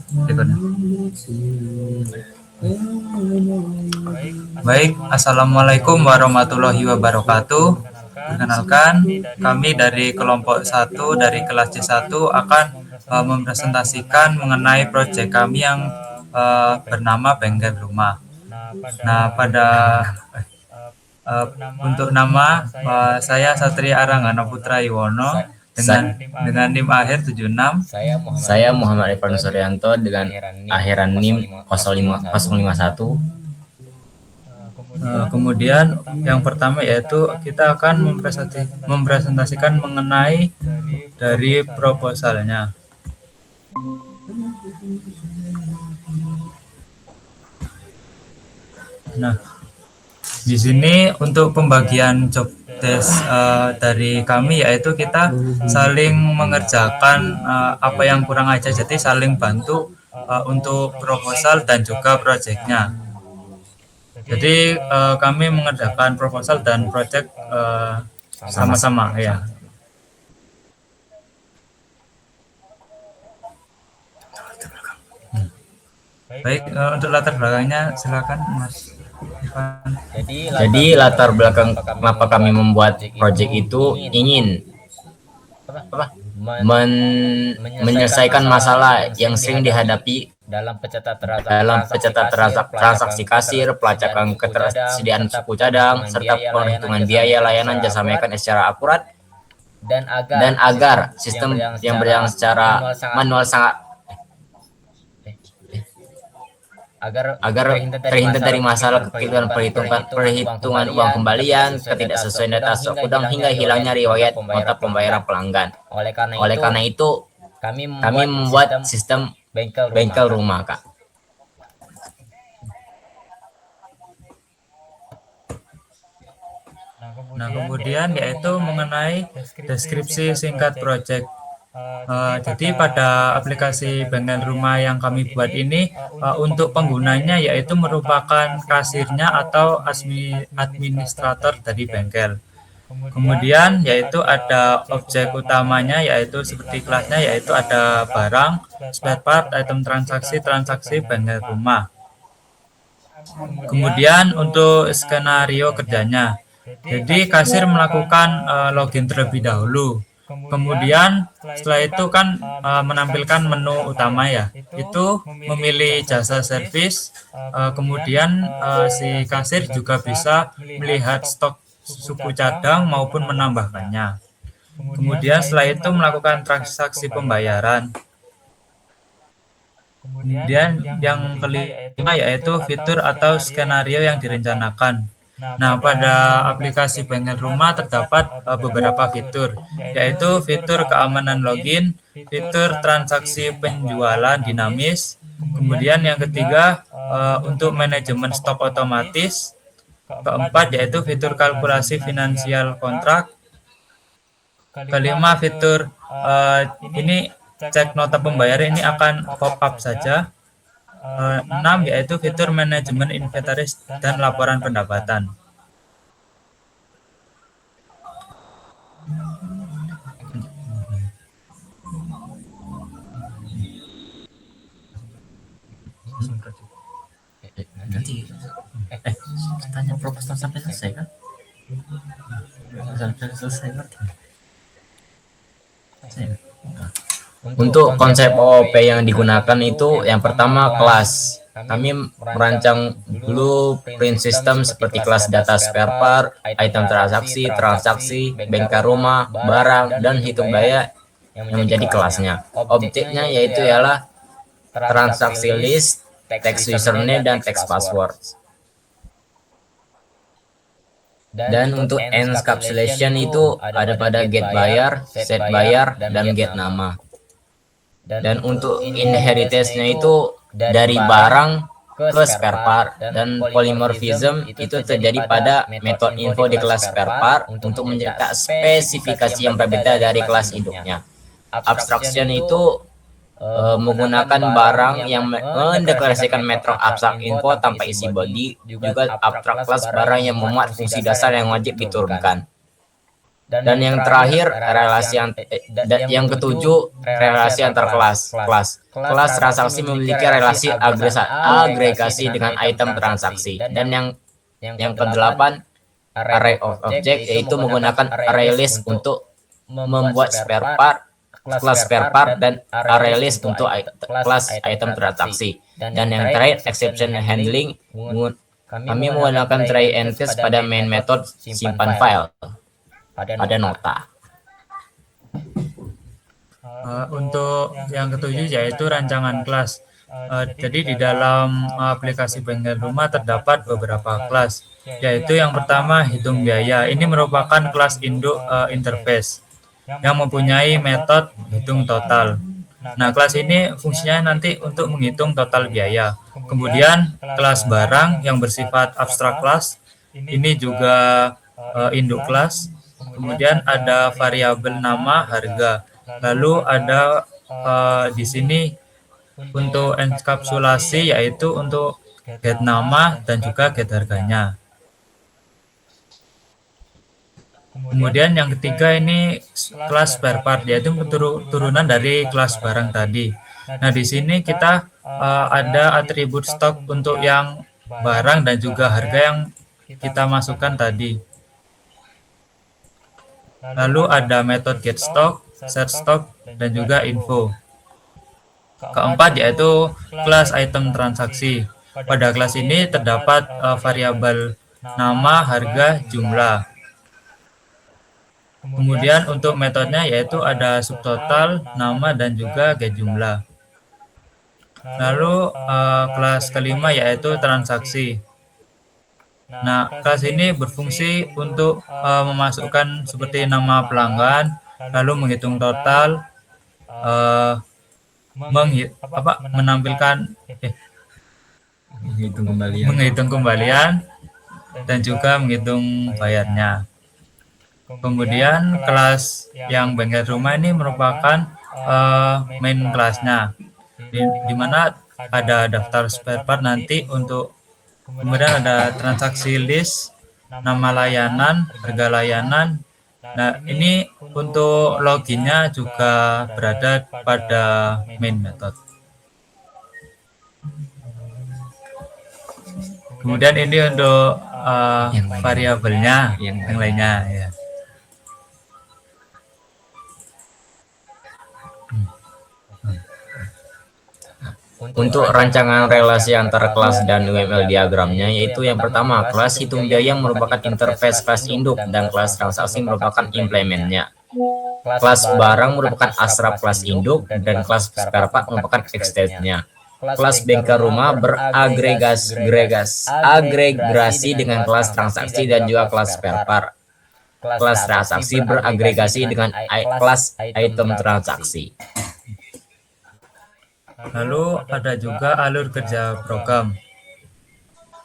Rekornya. Baik, Assalamualaikum warahmatullahi wabarakatuh. Perkenalkan, kami dari kelompok 1 dari kelas C1 akan mempresentasikan mengenai proyek kami yang bernama Bengkel Rumah. Nah, untuk nama saya Satria Aranggana Putra Iwono dengan NIM akhir 76. Saya Muhammad Irfan Suryanto dengan akhiran NIM 051. Kemudian yang pertama yaitu kita akan mempresentasikan mengenai dari proposalnya. Nah, di sini untuk pembagian job desk dari kami yaitu kita saling mengerjakan apa yang kurang aja, jadi saling bantu untuk proposal dan juga proyeknya. Jadi kami mengerjakan proposal dan proyek sama-sama ya. Baik, untuk latar belakangnya silakan Mas Ivan. Jadi latar belakang kenapa kami membuat proyek itu ingin menyelesaikan masalah yang sering dihadapi dalam pencatat transaksi kasir, pelacakan ketersediaan suku cadang, serta perhitungan biaya layanan jasa mekanik secara akurat, dan agar sistem yang berjalan secara manual agar terhindar dari masalah kekeliruan perhitungan uang kembalian, ketidaksesuaian data stok gudang, hingga hilangnya riwayat nota pembayaran pelanggan. Oleh karena itu, kami membuat sistem bengkel rumah, Kak. Nah, kemudian yaitu mengenai deskripsi singkat proyek. Jadi pada aplikasi bengkel rumah yang kami buat ini untuk penggunanya yaitu merupakan kasirnya atau administrator dari bengkel. Kemudian yaitu ada objek utamanya yaitu seperti kelasnya yaitu ada barang, spare part, item transaksi bengkel rumah. Kemudian untuk skenario kerjanya. Jadi kasir melakukan login terlebih dahulu. Kemudian setelah itu kan menampilkan menu utama ya. Itu memilih jasa servis. Kemudian si kasir juga bisa melihat stok suku cadang maupun menambahkannya. Kemudian setelah itu melakukan transaksi pembayaran. Kemudian yang kelima yaitu fitur atau skenario yang direncanakan. Nah, pada aplikasi bengkel rumah terdapat beberapa fitur, yaitu fitur keamanan login, fitur transaksi penjualan dinamis, kemudian yang ketiga untuk manajemen stok otomatis, keempat yaitu fitur kalkulasi finansial kontrak, kelima fitur ini cek nota pembayaran ini akan pop up saja. 6 yaitu fitur manajemen inventaris dan laporan pendapatan. Nanti tanya proposal sampai selesai kan? Sampai selesai berarti. Untuk konsep OOP yang digunakan itu yang pertama kelas. Kami merancang blueprint sistem seperti kelas data spare part, item transaksi, bengkel rumah, barang, dan hitung daya yang menjadi kelasnya. Objeknya yaitu ialah transaksi list, text username, dan text password. Dan untuk encapsulation itu ada pada get buyer, set buyer, dan get nama. Dan untuk inheritance-nya itu dari barang ke spare part, dan polymorphism itu terjadi pada method info di kelas spare part untuk mencetak spesifikasi yang berbeda dari kelas induknya. Abstraction itu menggunakan barang yang mendeklarasikan metode abstrak info tanpa isi body, juga abstrak kelas barang yang memuat fungsi dasar yang wajib diturunkan. Dan yang terakhir yang ketujuh relasi antar kelas. Kelas transaksi memiliki relasi agregasi dengan item transaksi. Dan yang kedelapan array of object, yaitu menggunakan array list untuk membuat spare part, kelas spare part, dan array list untuk kelas item transaksi. Dan yang terakhir exception handling, kami menggunakan try and catch pada main method simpan file pada nota. Untuk yang ketujuh yaitu rancangan kelas. Jadi di dalam aplikasi bengkel rumah terdapat beberapa kelas, yaitu yang pertama hitung biaya. Ini merupakan kelas induk interface yang mempunyai metode hitung total. Nah, kelas ini fungsinya nanti untuk menghitung total biaya. Kemudian kelas barang yang bersifat abstrak kelas, ini juga induk kelas. Kemudian ada variabel nama, harga. Lalu ada di sini untuk enkapsulasi, yaitu untuk get nama dan juga get harganya. Kemudian yang ketiga ini kelas spare part, yaitu turunan dari kelas barang tadi. Nah, di sini kita ada atribut stok untuk yang barang dan juga harga yang kita masukkan tadi. Lalu ada metode get stock, set stock, dan juga info. Keempat yaitu kelas item transaksi. Pada kelas ini terdapat variabel nama, harga, jumlah. Kemudian untuk metodenya yaitu ada subtotal, nama, dan juga get jumlah. Lalu kelas kelima yaitu transaksi. Nah, kelas ini berfungsi untuk memasukkan seperti nama pelanggan, lalu menghitung total, menampilkan menghitung kembalian, dan juga menghitung bayarnya. Kemudian kelas yang bengkel rumah ini merupakan main kelasnya, di mana ada daftar spare part nanti untuk. Kemudian ada transaksi list, nama layanan, harga layanan. Nah, ini untuk loginnya juga berada pada main method. Kemudian ini untuk variabelnya, yang lainnya ya. Untuk rancangan relasi antara kelas dan UML diagramnya, yaitu yang pertama, kelas hitung biaya merupakan interface kelas induk dan kelas transaksi merupakan implementnya. Kelas barang merupakan asrap kelas induk dan kelas spare part merupakan extendnya. Kelas bengkel rumah beragregasi dengan kelas transaksi dan juga kelas spare part. Kelas transaksi beragregasi dengan kelas item transaksi. Lalu ada juga alur kerja program.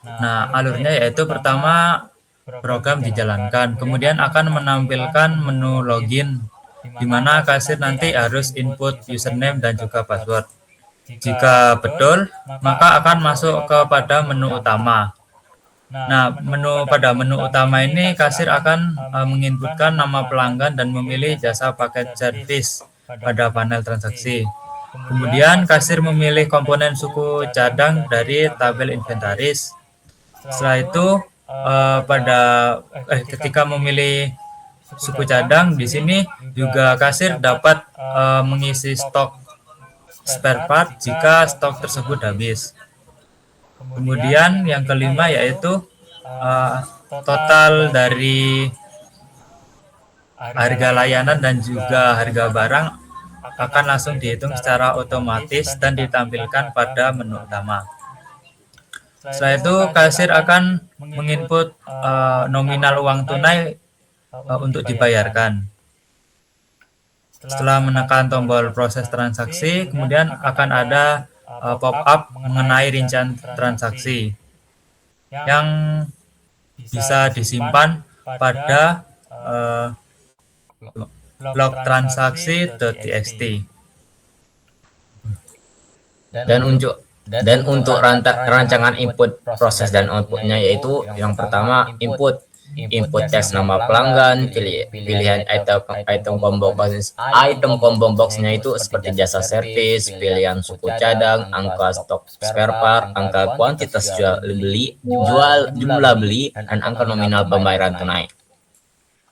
Nah, alurnya yaitu pertama program dijalankan, kemudian akan menampilkan menu login, di mana kasir nanti harus input username dan juga password. Jika betul, maka akan masuk kepada menu utama. Nah, pada menu utama ini kasir akan menginputkan nama pelanggan dan memilih jasa paket service pada panel transaksi. Kemudian kasir memilih komponen suku cadang dari tabel inventaris. Setelah itu ketika memilih suku cadang, di sini juga kasir dapat mengisi stok spare part jika stok tersebut habis. Kemudian yang kelima yaitu total dari harga layanan dan juga harga barang akan langsung dihitung secara otomatis dan ditampilkan pada menu utama. Setelah itu kasir akan menginput nominal uang tunai untuk dibayarkan. Setelah menekan tombol proses transaksi, kemudian akan ada pop-up mengenai rincian transaksi yang bisa disimpan pada log transaksi.txt. Dan untuk rancangan input proses dan outputnya, yaitu yang pertama input input teks nama pelanggan, pilihan item combo boxnya itu seperti jasa servis, pilihan suku cadang, angka stok spare part, angka kuantitas jumlah beli, dan angka nominal pembayaran tunai.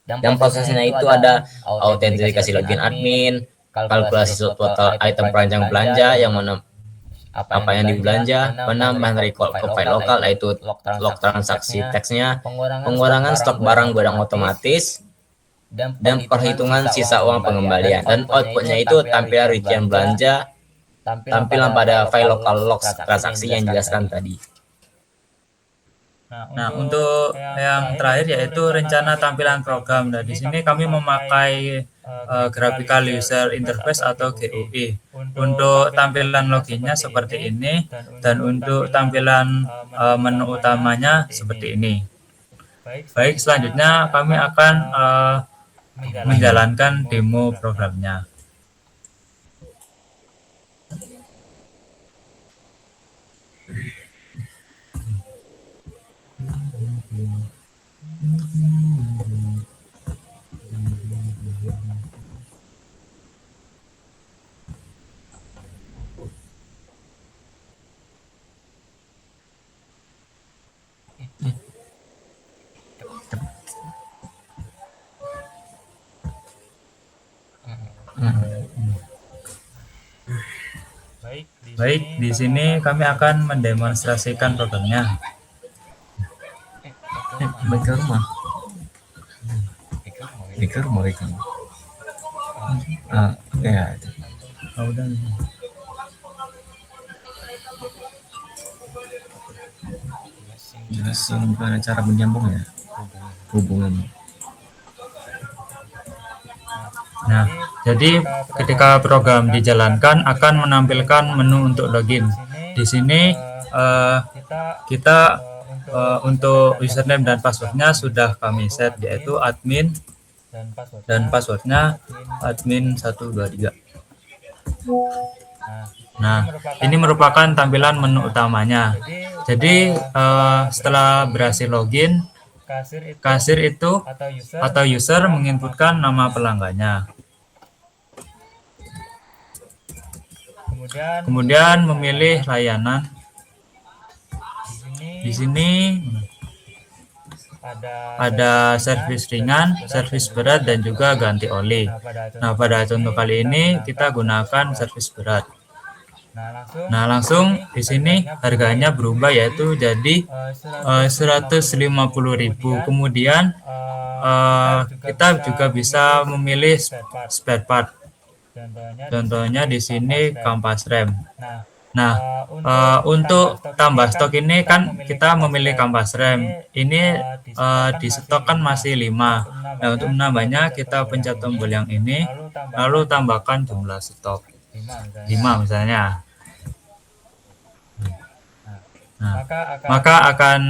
Dan prosesnya itu ada autentikasi login admin, kalkulasi total item perancang belanja yang mana apa yang dibelanja, penambahan recall ke file lokal yaitu log transaksi teksnya, pengurangan stok barang gudang otomatis, dan perhitungan sisa uang pengembalian. Dan outputnya itu tampilan rincian belanja, tampilan pada file lokal log transaksi yang dijelaskan tadi. Nah, untuk yang terakhir yaitu rencana tampilan program. Nah, di sini kami memakai graphical user interface atau GUI. Untuk tampilan loginnya seperti ini, dan untuk tampilan menu utamanya seperti ini. Baik, selanjutnya kami akan menjalankan demo programnya. Baik, di sini kami akan mendemonstrasikan programnya. Balik ke rumah. Ya. Oh, udah. Jelasin gimana cara menyambung ya hubungan. Nah, jadi ketika program dijalankan akan menampilkan menu untuk login. Di sini kita untuk username dan passwordnya sudah kami set, yaitu admin dan passwordnya admin 123. Nah, ini merupakan tampilan menu utamanya. Jadi setelah berhasil login, kasir itu atau user menginputkan nama pelanggannya. Kemudian memilih layanan. Di sini ada servis ringan, servis berat, dan juga ganti oli. Nah, pada contoh kali ini kita gunakan servis berat. Nah, langsung di sini harganya berubah, yaitu jadi 150.000. Kemudian kita juga bisa memilih spare part. Contohnya di sini kampas rem. Nah, untuk tambah stok ini kan kita memilih kampas rem. Ini di stok kan masih 5. Nah, untuk menambahnya kita pencet tombol yang ini, lalu tambahkan jumlah stok 5 misalnya. Nah, maka akan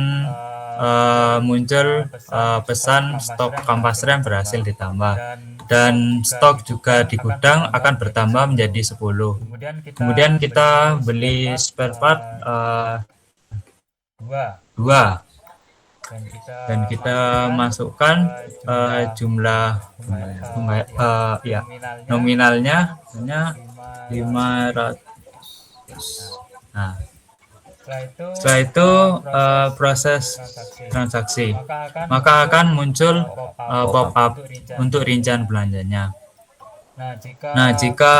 muncul pesan stok kampas rem berhasil ditambah, dan stok juga di gudang akan bertambah menjadi 10. Kemudian kita beli spare part 2, dan kita masukkan jumlah nominalnya hanya 500. Nah, setelah itu proses transaksi, maka akan muncul pop-up untuk rincian belanjanya. Nah, jika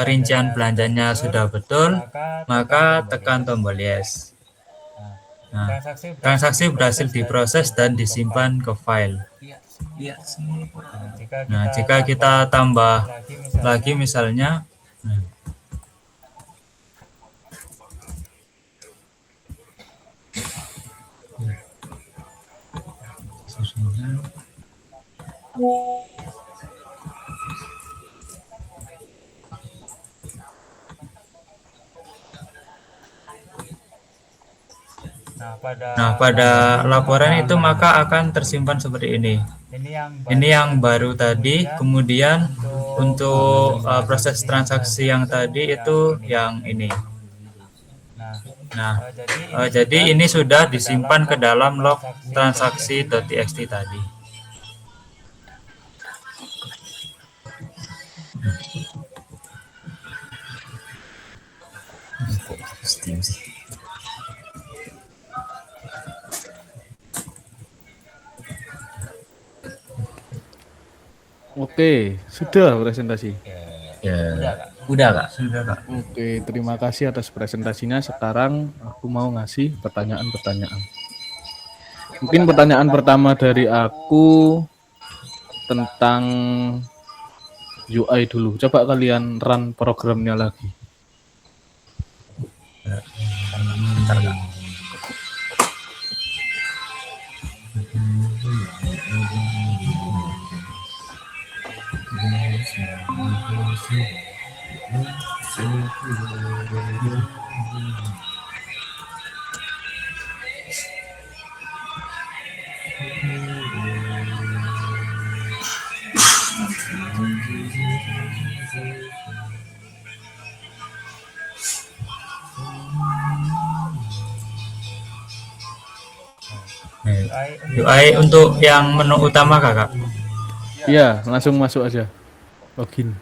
rincian belanjanya sudah betul, maka tekan tombol yes. Nah, transaksi berhasil diproses dan disimpan ke file. Nah, jika kita tambah lagi misalnya, nah, pada laporan itu maka akan tersimpan seperti ini. Ini yang baru tadi. Kemudian untuk proses transaksi yang tadi itu yang ini. Nah, jadi ini sudah disimpan ke dalam log transaksi.txt tadi. Steam sih. Oke, sudah presentasi. Ya, udah kak. Sudah, Kak. Oke, terima kasih atas presentasinya. Sekarang aku mau ngasih pertanyaan-pertanyaan. Mungkin pertanyaan pertama dari aku tentang UI dulu. Coba kalian run programnya lagi. Bentar kak. UI untuk yang menu utama, Kakak. Iya, langsung masuk aja. Login.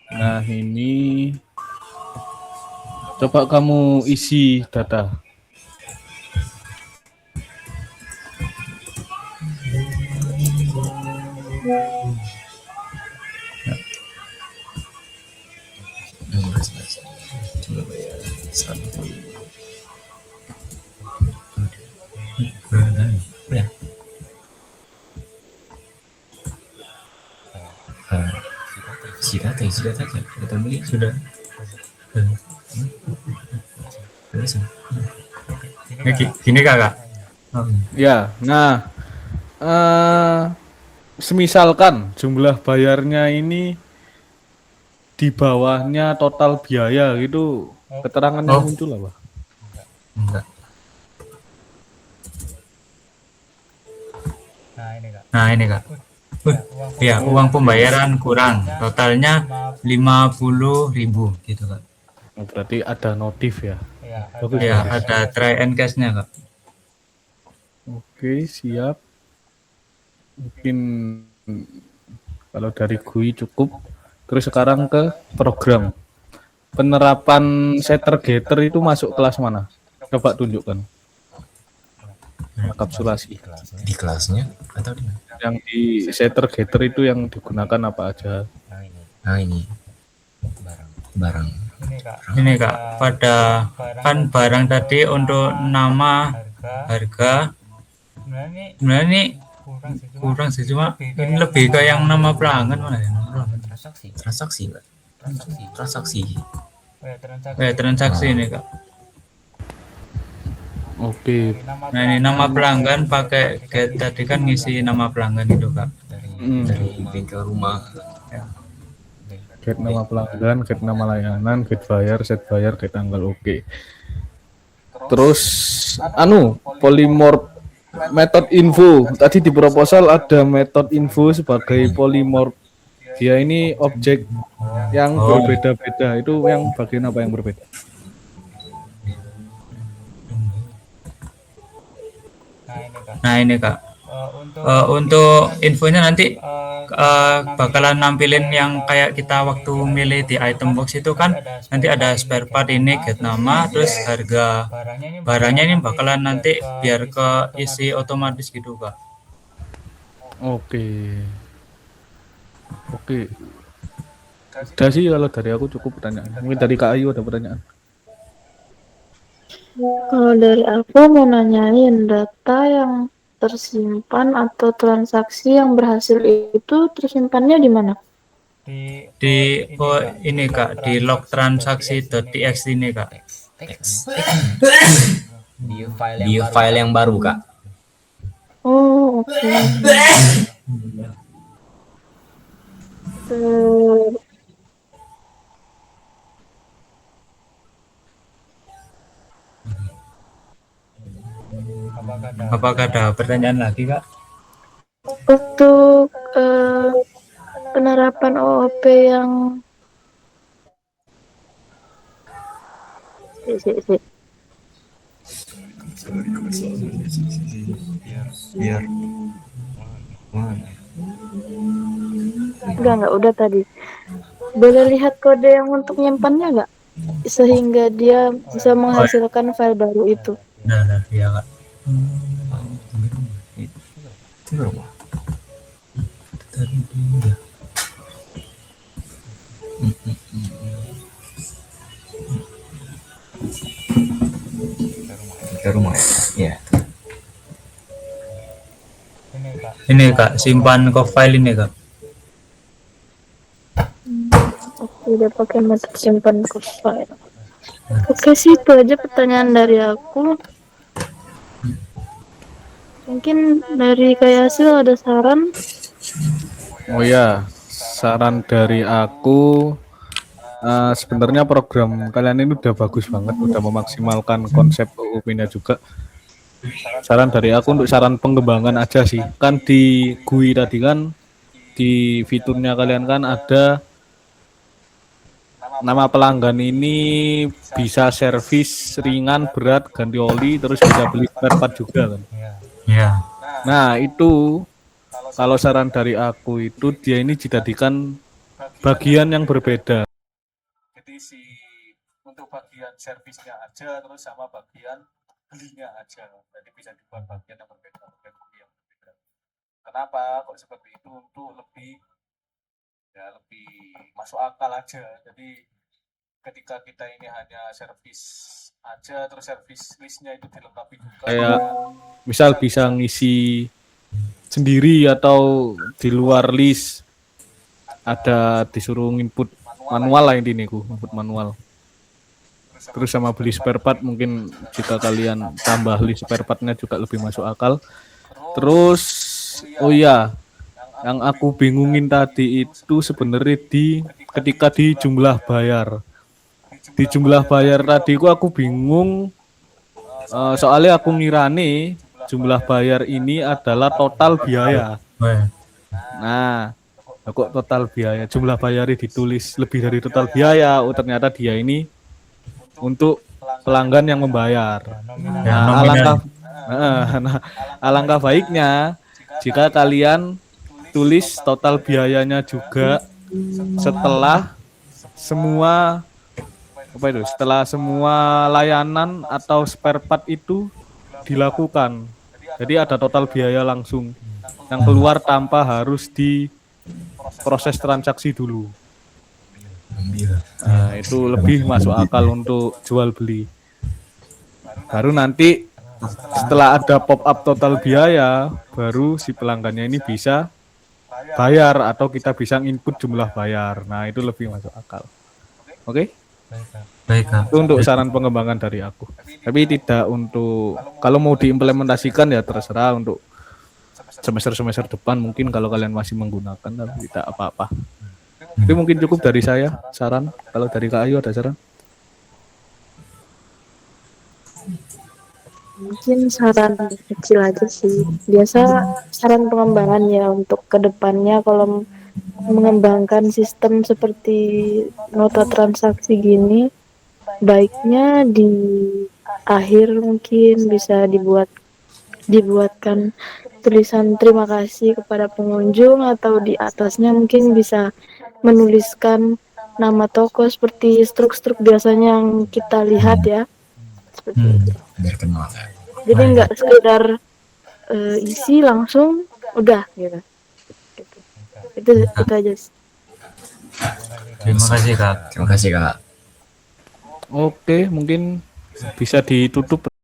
Nah, ini coba kamu isi data. Ya. Isi data aja. Kita beli Sudah. terus. Gini, Kakak. Ya, nah, semisalkan jumlah bayarnya ini di bawahnya total biaya gitu, keterangan yang muncul apa? Enggak. Nah, ini, Kak. Ya, uang pembayaran kurang. Totalnya 50.000 gitu, Kak. Oh, berarti ada notif ya. Bagus, Ya, bagus. ada try and cash-nya, Kak. Oke, siap. Mungkin kalau dari GUI cukup. Terus sekarang ke program. Penerapan setter getter itu masuk kelas mana? Coba tunjukkan. Kapsulasi. Di kelasnya atau di mana? Yang di setter getter itu yang digunakan apa aja? Nah ini barang. Ini, Kak, pada kan barang tadi untuk nama, harga. Sebenarnya ini kurang sih, cuma ini lebih ke yang nama pelanggan mana ya? Nama pelanggan. Transaksi Pak. Transaksi. Transaksi ini, Kak. Oke. Nah, ini nama pelanggan pakai get, tadi kan ngisi nama pelanggan itu, Kak. Dari bengkel rumah. Get nama pelanggan, get nama layanan, get bayar, set bayar, get tanggal. Oke. Terus polymorph method info. Tadi di proposal ada method info sebagai polymorph. Dia ini objek yang berbeda-beda. Itu yang bagian apa yang berbeda? Nah, ini, Kak. Untuk infonya nanti bakalan nampilin yang kayak kita waktu milih di item box itu kan nanti ada spare part ini, get nama, terus harga barangnya ini bakalan nanti biar ke isi otomatis gitu, Kak. Oke. Udah sih kalau dari aku cukup pertanyaan. Mungkin dari Kak Ayu ada pertanyaan. Kalau dari aku mau nanyain data yang tersimpan atau transaksi yang berhasil itu tersimpannya di mana? Di ini, Kak, di log transaksi.txt ini, Kak. Di file yang baru Kak. Oh, oke. Apakah ada pertanyaan lagi, Kak? Untuk penerapan OOP yang si. Enggak, udah tadi. Boleh lihat kode yang untuk nyimpannya nggak? Sehingga dia bisa menghasilkan file baru itu. Nah, iya Kak. Ke rumah ya. Ini Kak, simpan ke file ini Kak. Oke, udah pakai metode simpan ke file. Oke sih, itu aja pertanyaan dari aku. Mungkin dari kayak hasil ada saran? Oh ya, saran dari aku, sebenarnya program kalian ini udah bagus banget, udah memaksimalkan konsep UUP-nya juga. Saran dari aku untuk saran pengembangan aja sih. Kan di GUI tadi kan, di fiturnya kalian kan ada nama pelanggan ini bisa servis ringan, berat, ganti oli, terus bisa beli spare part juga kan. Ya. Nah itu kalau saran dari aku itu dia ini dijadikan bagian yang berbeda. Jadi untuk bagian servisnya aja terus sama bagian belinya aja. Jadi bisa dibuat bagian yang berbeda, bagian yang berbeda. Kenapa kok seperti itu? Untuk lebih masuk akal aja. Jadi ketika kita ini hanya servis aja terus servis listnya itu dilengkapi juga. Kayak misal bisa ngisi sendiri atau di luar list ada disuruh input manual lah intinya input manual. Terus sama beli spare part mungkin jika kalian tambah list spare partnya juga lebih masuk akal. Terus oh iya, yang aku bingungin tadi itu sebenarnya ketika di jumlah bayar. Di jumlah bayar tadi aku bingung, soalnya aku ngirane jumlah bayar ini adalah total biaya. Nah, kok total biaya, jumlah bayarnya ditulis lebih dari total biaya. Oh ternyata dia ini untuk pelanggan yang membayar. Alangkah baiknya jika kalian tulis total biayanya juga setelah semua layanan atau spare part itu dilakukan. Jadi ada total biaya langsung yang keluar tanpa harus diproses transaksi dulu. Nah, itu lebih masuk akal untuk jual beli. Baru nanti setelah ada pop up total biaya, baru si pelanggannya ini bisa bayar atau kita bisa input jumlah bayar. Nah, itu lebih masuk akal. Oke? Baik Kak. Itu untuk saran pengembangan dari aku. Tapi tidak untuk kalau mau diimplementasikan ya terserah untuk semester depan mungkin kalau kalian masih menggunakan tapi tidak apa-apa. Itu mungkin cukup dari saya saran. Kalau dari Kak Ayu ada saran? Mungkin saran kecil aja sih. Biasa saran pengembangan ya untuk kedepannya kalau mengembangkan sistem seperti nota transaksi gini, baiknya di akhir mungkin bisa dibuatkan tulisan terima kasih kepada pengunjung atau di atasnya mungkin bisa menuliskan nama toko seperti struk-struk biasanya yang kita lihat ya. Seperti itu. Biar kenal. Jadi nggak sekedar isi langsung udah gitu. Itu aja sih. Terima kasih Kak. Terima kasih Kak. Oke, mungkin bisa ditutup